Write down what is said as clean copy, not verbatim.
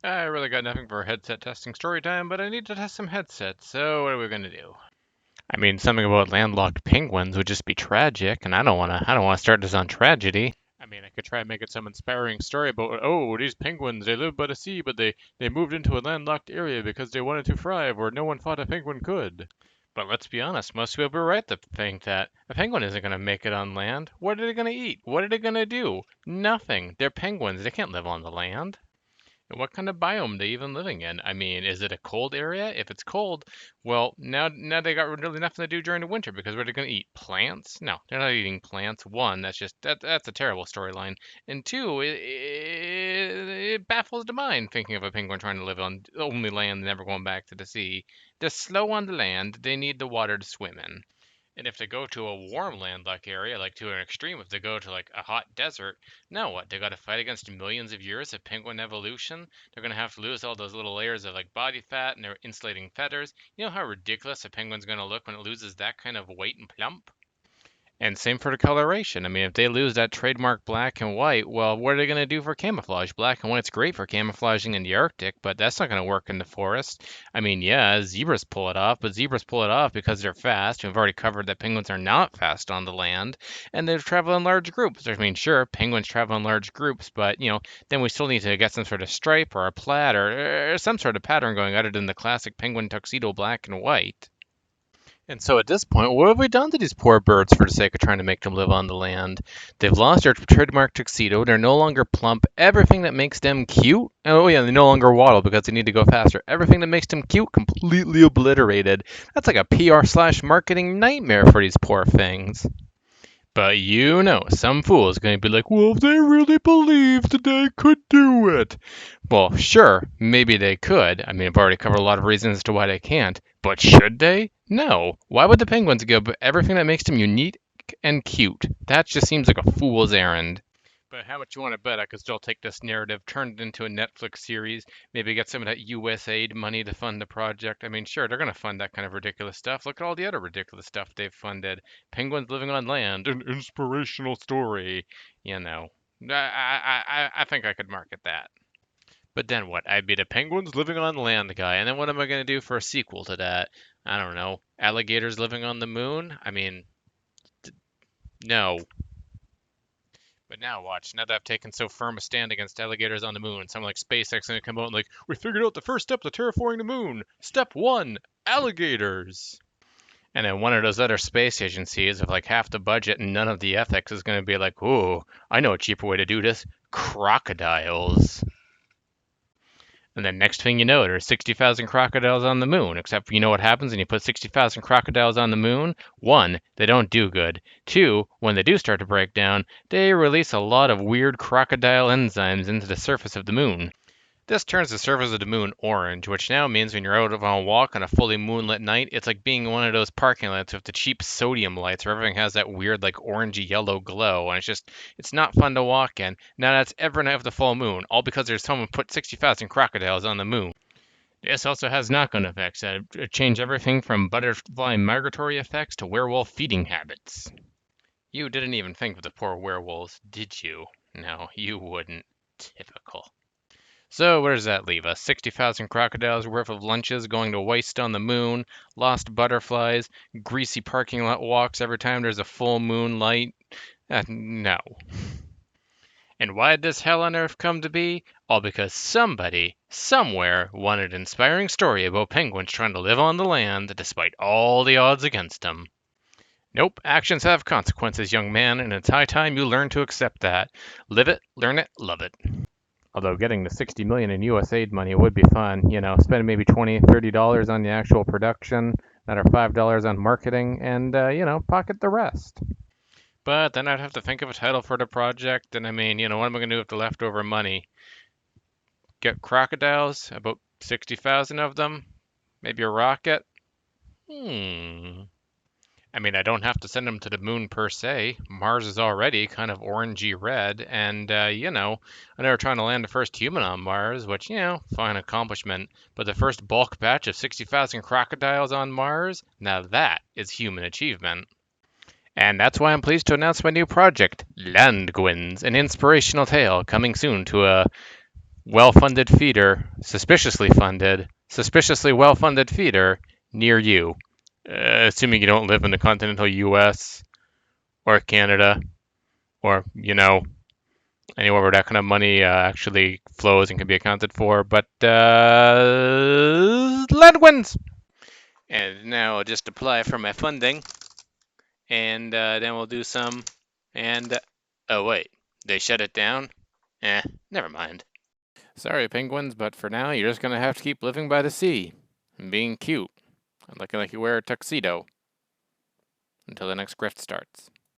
I really got nothing for headset testing story time, but I need to test some headsets, so what are we gonna do? I mean, something about landlocked penguins would just be tragic, and I don't wanna start this on tragedy. I mean, I could try and make it some inspiring story about, oh, these penguins, they live by the sea, but they moved into a landlocked area because they wanted to thrive where no one thought a penguin could. But let's be honest, most people are right to think that a penguin isn't going to make it on land. What are they going to eat? What are they going to do? Nothing. They're penguins. They can't live on the land. And what kind of biome they even living in? I mean, is it a cold area? If it's cold, well, now they got really nothing to do during the winter because what are they going to eat? Plants? No, they're not eating plants. One, that's a terrible storyline. And two, it baffles the mind thinking of a penguin trying to live on only land, never going back to the sea. They're slow on the land. They need the water to swim in. And if they go to a warm land-like area, like to an extreme, if they go to like a hot desert, now what? They got to fight against millions of years of penguin evolution. They're gonna have to lose all those little layers of like body fat and their insulating feathers. You know how ridiculous a penguin's gonna look when it loses that kind of weight and plump? And same for the coloration. I mean, if they lose that trademark black and white, well, what are they going to do for camouflage? Black and white's great for camouflaging in the Arctic, but that's not going to work in the forest. I mean, yeah, zebras pull it off, but zebras pull it off because they're fast. We've already covered that penguins are not fast on the land, and they travel in large groups. I mean, sure, penguins travel in large groups, but, then we still need to get some sort of stripe or a plaid or some sort of pattern going other than the classic penguin tuxedo black and white. And so at this point, what have we done to these poor birds for the sake of trying to make them live on the land? They've lost their trademark tuxedo. They're no longer plump. Everything that makes them cute. Oh, yeah, they no longer waddle because they need to go faster. Everything that makes them cute, completely obliterated. That's like a PR/marketing nightmare for these poor things. But some fool is going to be like, well, they really believed they could do it. Well, sure, maybe they could. I mean, I've already covered a lot of reasons as to why they can't. But should they? No. Why would the penguins give everything that makes them unique and cute? That just seems like a fool's errand. But how much you want to bet I could still take this narrative, turn it into a Netflix series, maybe get some of that USAID money to fund the project? I mean, sure, they're going to fund that kind of ridiculous stuff. Look at all the other ridiculous stuff they've funded. Penguins living on land, an inspirational story. You know, I think I could market that. But then what? I'd be the penguins living on land guy, and then what am I going to do for a sequel to that? I don't know. Alligators living on the moon? I mean, no. But now watch, now that I've taken so firm a stand against alligators on the moon, someone like SpaceX is gonna come out and like, we figured out the first step to terraforming the moon. Step one, alligators. And then one of those other space agencies with like half the budget and none of the ethics is gonna be like, ooh, I know a cheaper way to do this. Crocodiles. And then next thing you know, there's 60,000 crocodiles on the moon. Except you know what happens when you put 60,000 crocodiles on the moon? One, they don't do good. Two, when they do start to break down, they release a lot of weird crocodile enzymes into the surface of the moon. This turns the surface of the moon orange, which now means when you're out on a walk on a fully moonlit night, it's like being in one of those parking lots with the cheap sodium lights where everything has that weird, like, orangey yellow glow, and it's not fun to walk in. Now that's every night of the full moon, all because there's someone put 60,000 crocodiles on the moon. This also has knock-on effects that change everything from butterfly migratory effects to werewolf feeding habits. You didn't even think of the poor werewolves, did you? No, you wouldn't. Typical. So where does that leave us? 60,000 crocodiles worth of lunches going to waste on the moon, lost butterflies, greasy parking lot walks every time there's a full moonlight? No. And why did this hell on earth come to be? All because somebody, somewhere, wanted an inspiring story about penguins trying to live on the land despite all the odds against them. Nope, actions have consequences, young man, and it's high time you learn to accept that. Live it, learn it, love it. Although getting the 60 million in USAID money would be fun, spend maybe $20, $30 on the actual production, another $5 on marketing, and pocket the rest. But then I'd have to think of a title for the project, and I mean, what am I going to do with the leftover money? Get crocodiles, about 60,000 of them, maybe a rocket? I mean, I don't have to send them to the moon per se. Mars is already kind of orangey red, and, I never trying to land the first human on Mars, which, fine accomplishment. But the first bulk batch of 60,000 crocodiles on Mars? Now that is human achievement. And that's why I'm pleased to announce my new project, Landguins, an inspirational tale coming soon to a well-funded feeder, suspiciously funded, suspiciously well-funded feeder near you. Assuming you don't live in the continental U.S. or Canada or, anywhere where that kind of money actually flows and can be accounted for. But Landguins! And now I'll just apply for my funding, and then we'll do some. And oh wait, they shut it down? Never mind. Sorry, penguins, but for now you're just gonna have to keep living by the sea and being cute and looking like you wear a tuxedo until the next grift starts.